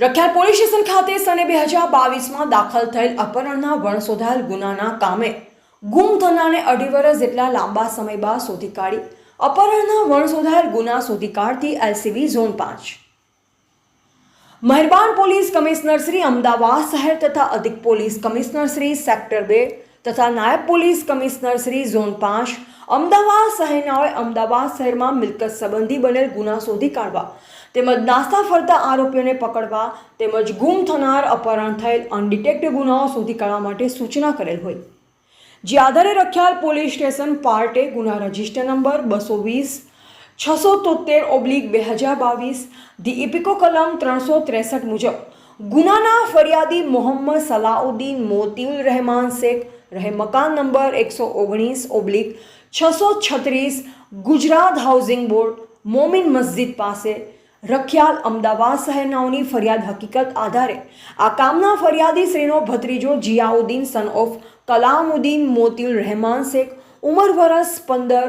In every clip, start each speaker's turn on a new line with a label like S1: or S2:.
S1: Rakhial police station ખાતે સને 2022માં દાખલ થયેલ અપહરણના વણસોધાયેલ ગુનાના કામે ગુમ થનારને 2.5 વર્ષ જેટલા લાંબા સમય બાદ શોધી કાઢી અપહરણના વણસોધાયેલ ગુના શોધી કાઢતી એલસીબી ઝોન 5 મહેરબાન પોલીસ કમિશનર શ્રી અમદાવાદ શહેર તથા અધિક પોલીસ કમિશનર શ્રી સેક્ટર 2 તથા નાયબ police commissioner Shri zone 5 Ahmedabad શહેરનાઓએ અમદાવાદ શહેરમાં મિલકત સંબંધી બનેલ ગુના શોધી કાઢવા તેમજ નાસ્તા ફરતા આરોપીઓને પકડવા તેમજ ગુમ થનાર અપહરણ થયેલ અનડિટેક્ટેડ ગુનાઓ શોધી કાઢવા માટે સૂચના કરેલ હોય, જે આધારે રખિયાલ પોલીસ સ્ટેશન પાર્ટે ગુના રજિસ્ટર નંબર 220-673/2022 ધી ઇપિકો કલમ 363 મુજબ ગુનાના ફરિયાદી મોહમ્મદ સલાઉદ્દીન મોતીઉલ રહેમાન શેખ રહે મકાન number 119/636 Gujarat housing board Momin Masjid પાસે રખિયાલ અમદાવાદ શહેરનાઓની ફરિયાદ હકીકત આધારે આ કામના ફરિયાદી શ્રીનો ભત્રીજો જિયાઉદ્દીન સન ઓફ કલામુદ્દીન મોતીઉલ રહેમાન શેખ ઉંમર વર્ષ 15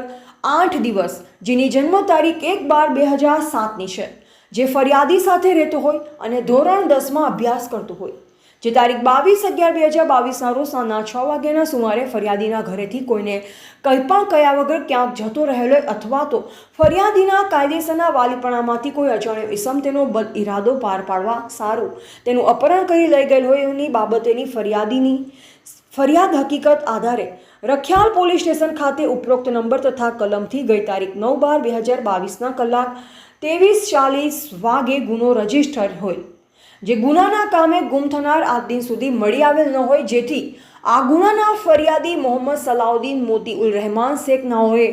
S1: 8 દિવસ જેની જન્મ તારીખ 1/12/2007ની છે, જે ફરિયાદી સાથે રહેતો હોય અને ધોરણ 10માં અભ્યાસ કરતો હોય, જે તારીખ 22/11/2022ના રોજ સાંજના 6 વાગ્યાના સુમારે ફરિયાદીના ઘરેથી કોઈને કંઈ પણ કયા વગર ક્યાંક જતો રહેલો અથવા તો ફરિયાદીના કાયદેસરના વાલીપણામાંથી કોઈ અજાણ્યો ઇસમ તેનો બદ ઇરાદો પાર પાડવા સારું તેનું અપહરણ કરી લઈ ગયેલ હોય એની બાબતેની ફરિયાદીની ફરિયાદ હકીકત આધારે રખિયાલ પોલીસ સ્ટેશન ખાતે ઉપરોક્ત નંબર તથા કલમથી ગઈ તારીખ 9/12/2022ના કલાક 23:40 વાગે ગુનો રજીસ્ટર હોય, જે ગુનાના કામે ગુમ થનાર આજ દિન સુધી મળી આવેલ ન હોય, જેથી આ ગુનાના ફરિયાદી મોહમ્મદ સલાઉદ્દીન મોતીઉલ રહેમાન શેખ નાઓએ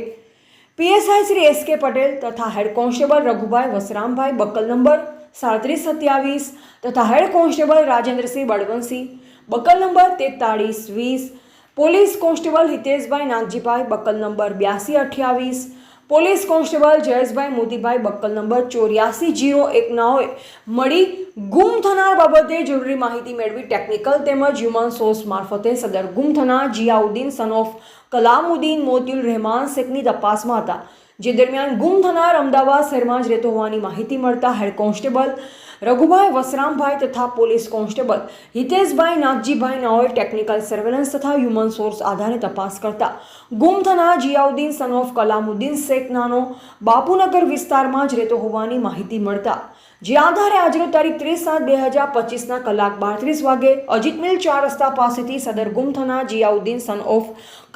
S1: પીએસઆઈ શ્રી એસકે પટેલ તથા head constable Raghubhai Vasrambhai buckle number 3727 તથા head constable Rajendrasinh Balvantsinh buckle number 4320, police constable Hiteshbhai Nagjibhai buckle number 8228, police constable Jayeshbhai Motibhai buckle number 8401 નાઓએ મળી ગુમ થનાર બાબતે જરૂરી માહિતી મેળવી ટેકનિકલ તેમજ હ્યુમન સોર્સ મારફતે સદર ગુમ થનાર જિયાઉદ્દીન સન ઓફ કલામુદ્દીન મોતીઉલ રહેમાન શેખની તપાસમાં હતા, જે દરમિયાન ગુમ થનાર અમદાવાદ શહેરમાં જ રહેતો હોવાની માહિતી મળતા હેડ કોન્સ્ટેબલ રઘુભાઈ વસરામભાઈ તથા પોલીસ કોન્સ્ટેબલ હિતેશભાઈ નાગજીભાઈ નાઓએ ટેકનિકલ સર્વેલન્સ તથા હ્યુમન સોર્સ આધારે તપાસ કરતા ગુમ થનાર જિયાઉદ્દીન સન ઓફ કલામુદ્દીન શેખ નાનો બાપુનગર વિસ્તારમાં જ રહેતો હોવાની માહિતી મળતા જે આધારે આજરોજ તારીખ 30/7/2025ના કલાક 32 વાગે અજીત મિલ 4 રસ્તા પાસેથી સદર ગુમ થનાર જિયાઉદ્દીન સન ઓફ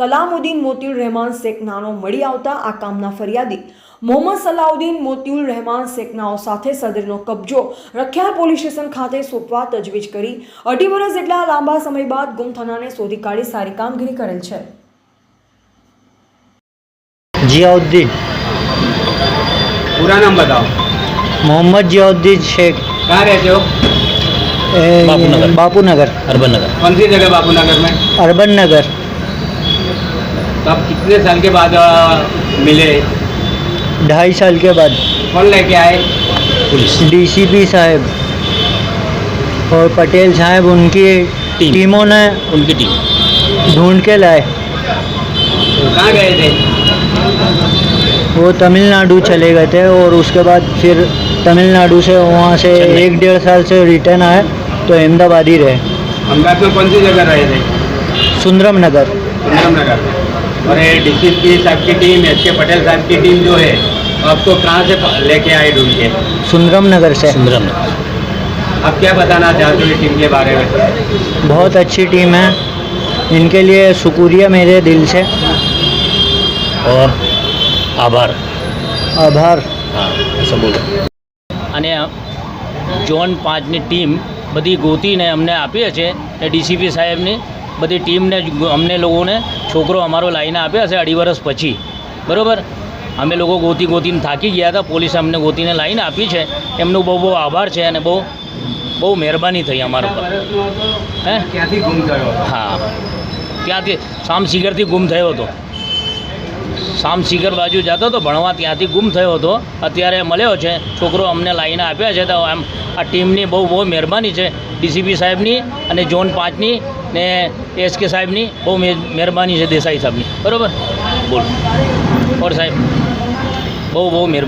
S1: કલામુદ્દીન મોતીઉલ રહેમાન શેખ નાનો મળી આવતા આ કામના ફરિયાદી મોહમ્મદ સલાઉદ્દીન મોતીઉલ રહેમાન શેખનાઓ સાથે સદરનો કબજો રખિયાલ પોલીસ સ્ટેશન ખાતે સોંપવા તજવીજ કરી 2.5 વર્ષ જેટલા લાંબા સમય બાદ ગુમ થનારને શોધી કાઢી સારી કામગીરી કરેલ છે।
S2: जियाउद्दीन।
S3: पूरा नाम बताओ।
S2: मोहम्मद जियाउद्दीन शेख।
S3: कहाँ रहते हो?
S2: बापूनगर। बापूनगर
S4: अर्बन नगर।
S3: कौन सी जगह बापूनगर में?
S2: अर्बन नगर।
S3: तो आप कितने साल के बाद मिले?
S2: 2.5 साल के बाद।
S3: कौन लेके आए?
S4: पुलिस।
S2: डीसीपी साहब और पटेल साहब उनकी टीमों ने
S4: उनकी टीम
S2: ढूंढ के लाए।
S3: कहाँ गए थे?
S2: वो तमिलनाडु चले गए थे और उसके बाद फिर तमिलनाडु से वहाँ से 1-1.5 साल से रिटर्न आए तो अहमदाबाद ही रहे।
S3: अहमदाबाद में कौन सी जगह रहे थे?
S2: सुंदरम नगर।
S3: सुंदरम नगर। और ये डीसीपी साहब की टीम, एसके पटेल साहब की टीम जो है आपको कहाँ से लेके आए ढूंढ के?
S2: सुंदरम नगर से।
S4: सुंदरम नगर।
S3: आप क्या बताना चाहते हो टीम के बारे में?
S2: बहुत अच्छी टीम है, इनके लिए शुक्रिया मेरे दिल से
S4: और આભાર।
S2: આભાર।
S4: હા, ऐसा बोलो। અને ઝોન 5ની ટીમ બધી ગોતીને અમને આપી છે ને ડીસીપી સાહેબની બધી ટીમને અમને લોકોને છોકરો અમારો લાવીને આપ્યા છે 2.5 વર્ષ પછી, બરાબર। અમે લોકો ગોતીને થાકી ગયા હતા, પોલીસે અમને ગોતીને લાવીને આપી છે, એમનો બહુ આભાર છે અને બહુ મહેરબાની થઈ અમારા પર। હે,
S3: ક્યાંથી ગુમ થયો?
S4: હા, ત્યાંથી સામસીગરથી ગુમ થયો હતો, સામસીગર બાજુ જતો હતો ભણવા, ત્યાંથી ગુમ થયો હતો, અત્યારે મળ્યો છે છોકરો, અમને લાવીને આપ્યા છે। તો આમ આ ટીમની બહુ મહેરબાની છે, ડીસીપી સાહેબની અને ઝોન 5ની ને એસકે સાહેબની બહુ મહેરબાની છે, દેસાઈ સાહેબની, બરાબર। બોલો। ઓર સાહેબ બહુ મહેરબાની।